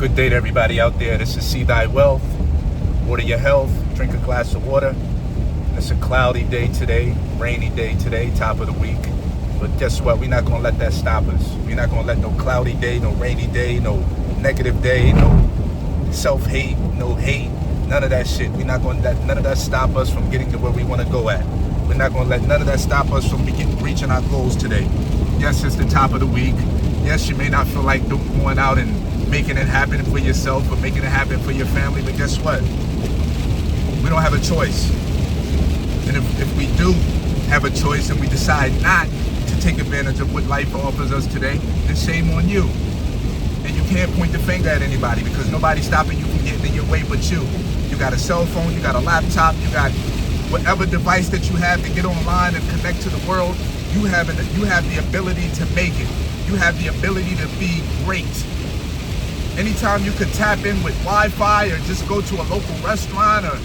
Good day to everybody out there. This is See Thy Wealth. Water your health. Drink a glass of water. It's a cloudy day today, rainy day today, top of the week. But guess what? We're not going to let that stop us. We're not going to let no cloudy day, no rainy day, no negative day, no self-hate, no hate, none of that shit. We're not going to let none of that stop us from getting to where we want to go at. We're not going to let none of that stop us from reaching our goals today. Yes, it's the top of the week. Yes, you may not feel like going out and making it happen for yourself or making it happen for your family, but guess what? We don't have a choice. And if we do have a choice and we decide not to take advantage of what life offers us today, then shame on you. And you can't point the finger at anybody because nobody's stopping you from getting in your way but you. You got a cell phone, you got a laptop, you got whatever device that you have to get online and connect to the world. You have the ability to make it. You have the ability to be great. Anytime you could tap in with Wi-Fi or just go to a local restaurant or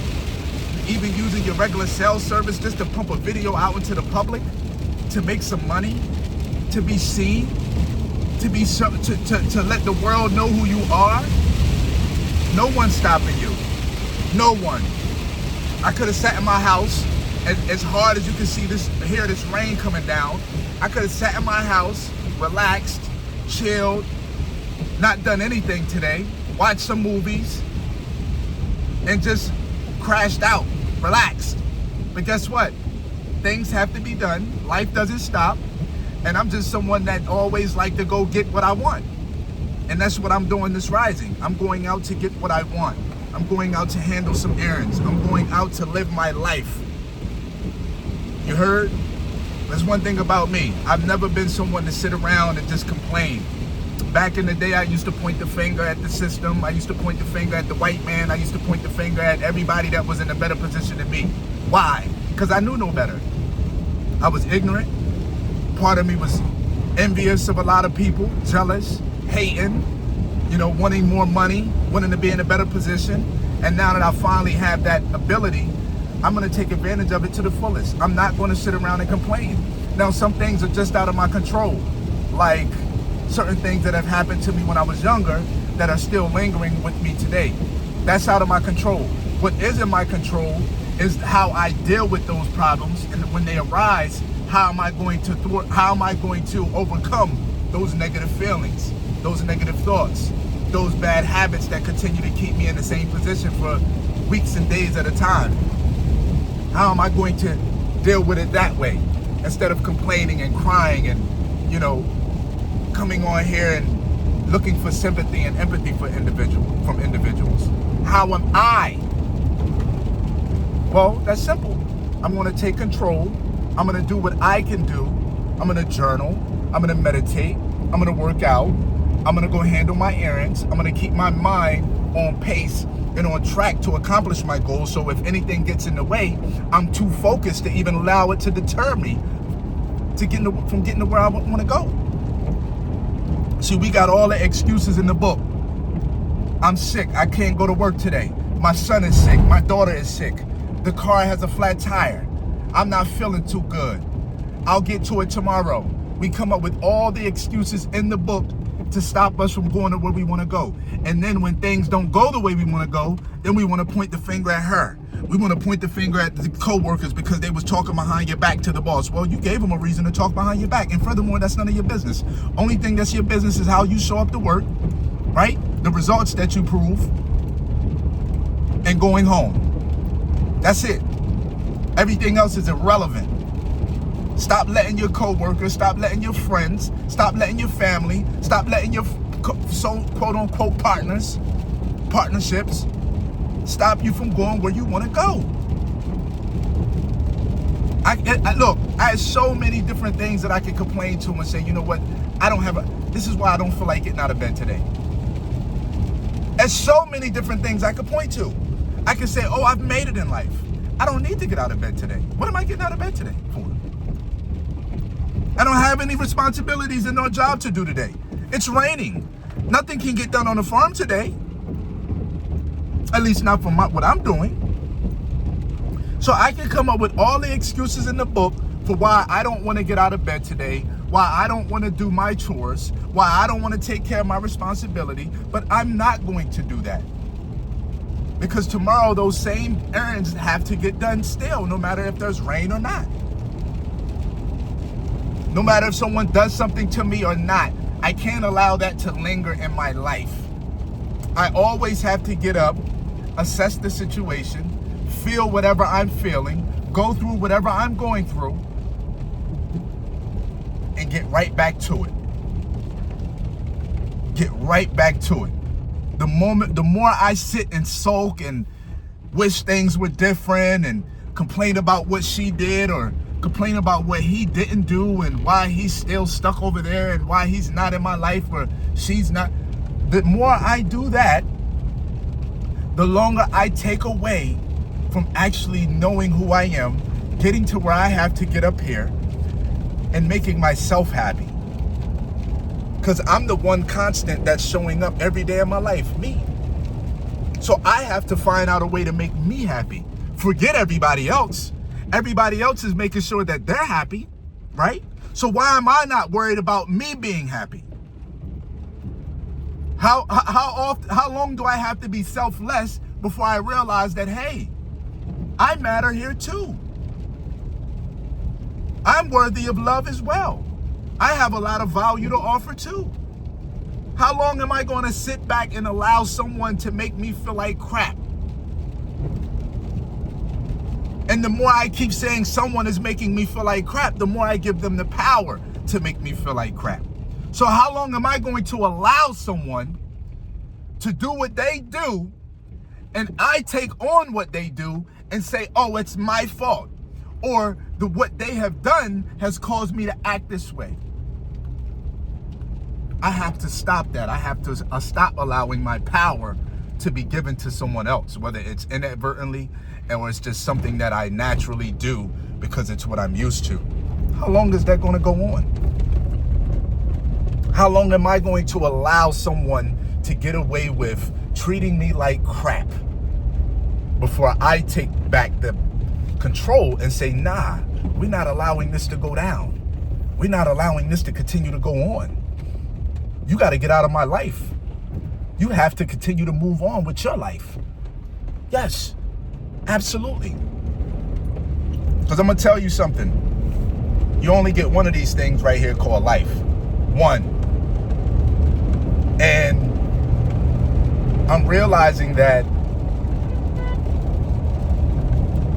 even using your regular cell service just to pump a video out into the public, to make some money, to be seen, to let the world know who you are. No one's stopping you. No one. I could have sat in my house, as hard as you can hear this rain coming down. I could have sat in my house, relaxed, chilled, not done anything today, watched some movies, and just crashed out, relaxed. But guess what? Things have to be done. Life doesn't stop. And I'm just someone that always like to go get what I want. And that's what I'm doing this rising. I'm going out to get what I want. I'm going out to handle some errands. I'm going out to live my life. You heard? That's one thing about me. I've never been someone to sit around and just complain. Back in the day, I used to point the finger at the system. I used to point the finger at the white man. I used to point the finger at everybody that was in a better position than me. Why? Because I knew no better. I was ignorant. Part of me was envious of a lot of people, jealous, hating, wanting more money, wanting to be in a better position. And now that I finally have that ability, I'm going to take advantage of it to the fullest. I'm not going to sit around and complain. Now, some things are just out of my control, like certain things that have happened to me when I was younger that are still lingering with me today. That's out of my control. What is in my control is how I deal with those problems, and when they arise, how am I going to overcome those negative feelings, those negative thoughts, those bad habits that continue to keep me in the same position for weeks and days at a time? How am I going to deal with it that way instead of complaining and crying and, coming on here and looking for sympathy and empathy from individuals? How am I? Well, that's simple. I'm going to take control. I'm going to do what I can do. I'm going to journal. I'm going to meditate. I'm going to work out. I'm going to go handle my errands. I'm going to keep my mind on pace and on track to accomplish my goals. So if anything gets in the way, I'm too focused to even allow it to deter me from getting to where I want to go. See, we got all the excuses in the book. I'm sick. I can't go to work today. My son is sick. My daughter is sick. The car has a flat tire. I'm not feeling too good. I'll get to it tomorrow. We come up with all the excuses in the book to stop us from going to where we want to go. And then when things don't go the way we want to go, then we want to point the finger at her. We want to point the finger at the co-workers because they was talking behind your back to the boss. Well, you gave them a reason to talk behind your back. And furthermore, that's none of your business. Only thing that's your business is how you show up to work, right? The results that you prove, and going home. That's it. Everything else is irrelevant. Stop letting your co-workers, stop letting your friends, stop letting your family, stop letting your quote-unquote partnerships stop you from going where you want to go. Look, I have so many different things that I can complain to and say, you know what, this is why I don't feel like getting out of bed today. There's so many different things I could point to. I can say, oh, I've made it in life. I don't need to get out of bed today. What am I getting out of bed today for? I don't have any responsibilities and no job to do today. It's raining. Nothing can get done on the farm today. At least not from what I'm doing. So I can come up with all the excuses in the book for why I don't want to get out of bed today, why I don't want to do my chores, why I don't want to take care of my responsibility, but I'm not going to do that. Because tomorrow those same errands have to get done still, no matter if there's rain or not. No matter if someone does something to me or not, I can't allow that to linger in my life. I always have to get up, assess the situation, feel whatever I'm feeling, go through whatever I'm going through, and get right back to it. Get right back to it. The more I sit and sulk and wish things were different and complain about what she did or complain about what he didn't do and why he's still stuck over there and why he's not in my life or she's not, the more I do that, the longer I take away from actually knowing who I am, getting to where I have to get up here and making myself happy. Because I'm the one constant that's showing up every day of my life, me. So I have to find out a way to make me happy. Forget everybody else. Everybody else is making sure that they're happy, right? So why am I not worried about me being happy? How long do I have to be selfless before I realize that, hey, I matter here too. I'm worthy of love as well. I have a lot of value to offer too. How long am I going to sit back and allow someone to make me feel like crap? And the more I keep saying someone is making me feel like crap, the more I give them the power to make me feel like crap. So how long am I going to allow someone to do what they do and I take on what they do and say, oh, it's my fault, or what they have done has caused me to act this way? I have to stop that. I have to stop allowing my power to be given to someone else, whether it's inadvertently or it's just something that I naturally do because it's what I'm used to. How long is that going to go on? How long am I going to allow someone to get away with treating me like crap before I take back the control and say, nah, we're not allowing this to go down. We're not allowing this to continue to go on. You got to get out of my life. You have to continue to move on with your life. Yes, absolutely. Because I'm going to tell you something. You only get one of these things right here called life. One. And I'm realizing that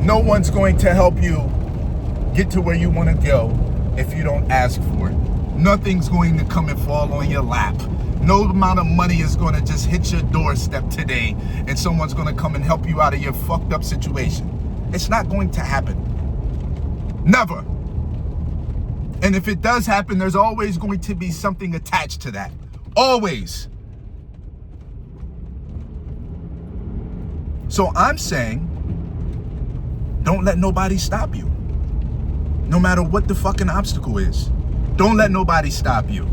no one's going to help you get to where you want to go if you don't ask for it. Nothing's going to come and fall on your lap. No amount of money is going to just hit your doorstep today and someone's going to come and help you out of your fucked up situation. It's not going to happen. Never. And if it does happen, there's always going to be something attached to that. Always. So I'm saying, don't let nobody stop you. No matter what the fucking obstacle is. Don't let nobody stop you.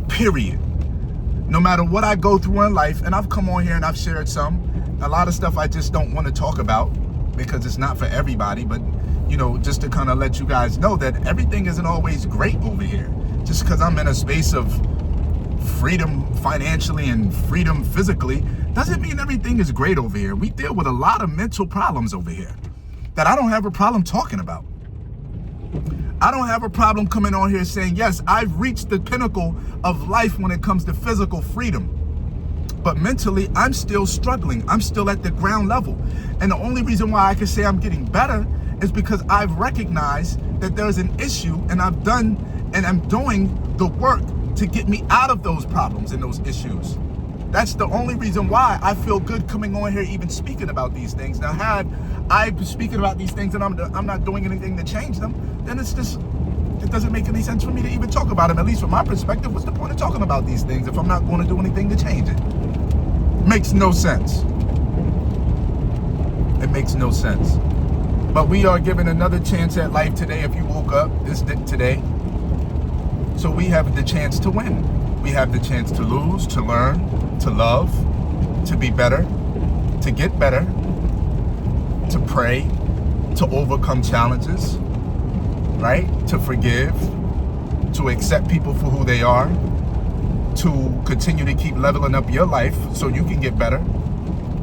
Period. No matter what I go through in life, and I've come on here and I've shared a lot of stuff I just don't want to talk about because it's not for everybody, but you know, just to kind of let you guys know that everything isn't always great over here. Just because I'm in a space of freedom financially and freedom physically doesn't mean everything is great over here. We deal with a lot of mental problems over here that I don't have a problem talking about. I don't have a problem coming on here saying, yes, I've reached the pinnacle of life when it comes to physical freedom. But mentally, I'm still struggling. I'm still at the ground level. And the only reason why I can say I'm getting better is because I've recognized that there's an issue and I've done and I'm doing the work to get me out of those problems and those issues. That's the only reason why I feel good coming on here even speaking about these things. Now, had I been speaking about these things and I'm not doing anything to change them, then it doesn't make any sense for me to even talk about them. At least from my perspective, what's the point of talking about these things if I'm not going to do anything to change it? Makes no sense. It makes no sense. But we are given another chance at life today. If you woke up today, so we have the chance to win. We have the chance to lose, to learn, to love, to be better, to get better, to pray, to overcome challenges, right? To forgive, to accept people for who they are, to continue to keep leveling up your life so you can get better,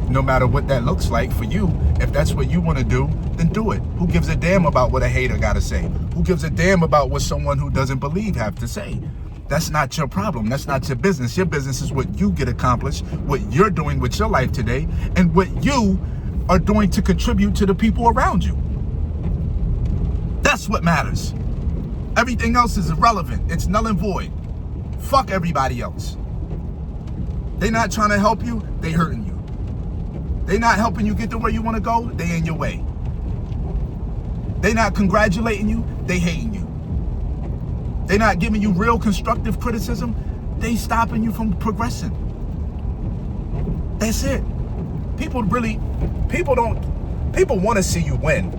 no matter what that looks like for you. If that's what you want to do, then do it. Who gives a damn about what a hater got to say? Who gives a damn about what someone who doesn't believe have to say? That's not your problem. That's not your business. Your business is what you get accomplished, what you're doing with your life today, and what you are doing to contribute to the people around you. That's what matters. Everything else is irrelevant. It's null and void. Fuck everybody else. They not trying to help you, they hurting you. They not helping you get to where you want to go, they in your way. They not congratulating you, they hating you. They not giving you real constructive criticism, they stopping you from progressing. That's it. People want to see you win,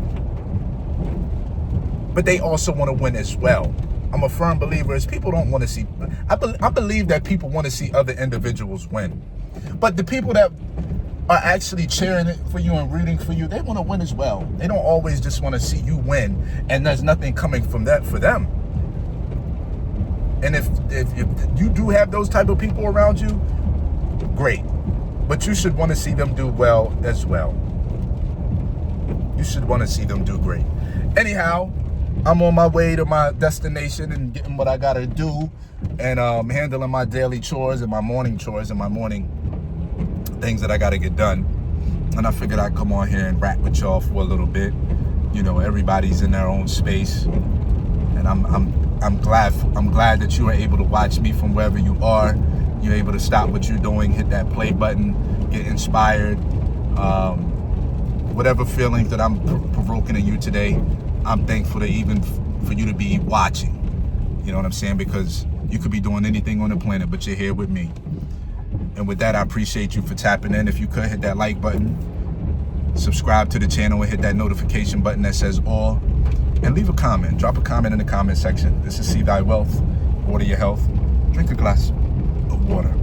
but they also want to win as well. I'm a firm believer is people don't want to see, I believe that people want to see other individuals win. But the people that are actually cheering it for you and rooting for you, they want to win as well. They don't always just want to see you win and there's nothing coming from that for them. And if you do have those type of people around you, great. But you should want to see them do well as well. You should want to see them do great. Anyhow, I'm on my way to my destination and getting what I got to do and handling my daily chores and my morning chores and my morning things that I got to get done. And I figured I'd come on here and rap with y'all for a little bit. You know, everybody's in their own space. And I'm glad that you are able to watch me from wherever you are. You're able to stop what you're doing, hit that play button, get inspired. Whatever feelings that I'm provoking in you today, I'm thankful to even for you to be watching. You know what I'm saying? Because you could be doing anything on the planet, but you're here with me. And with that, I appreciate you for tapping in. If you could hit that like button, subscribe to the channel and hit that notification button that says all, and leave a comment. Drop a comment in the comment section. This is See Thy Wealth. Water your health. Drink a glass of water.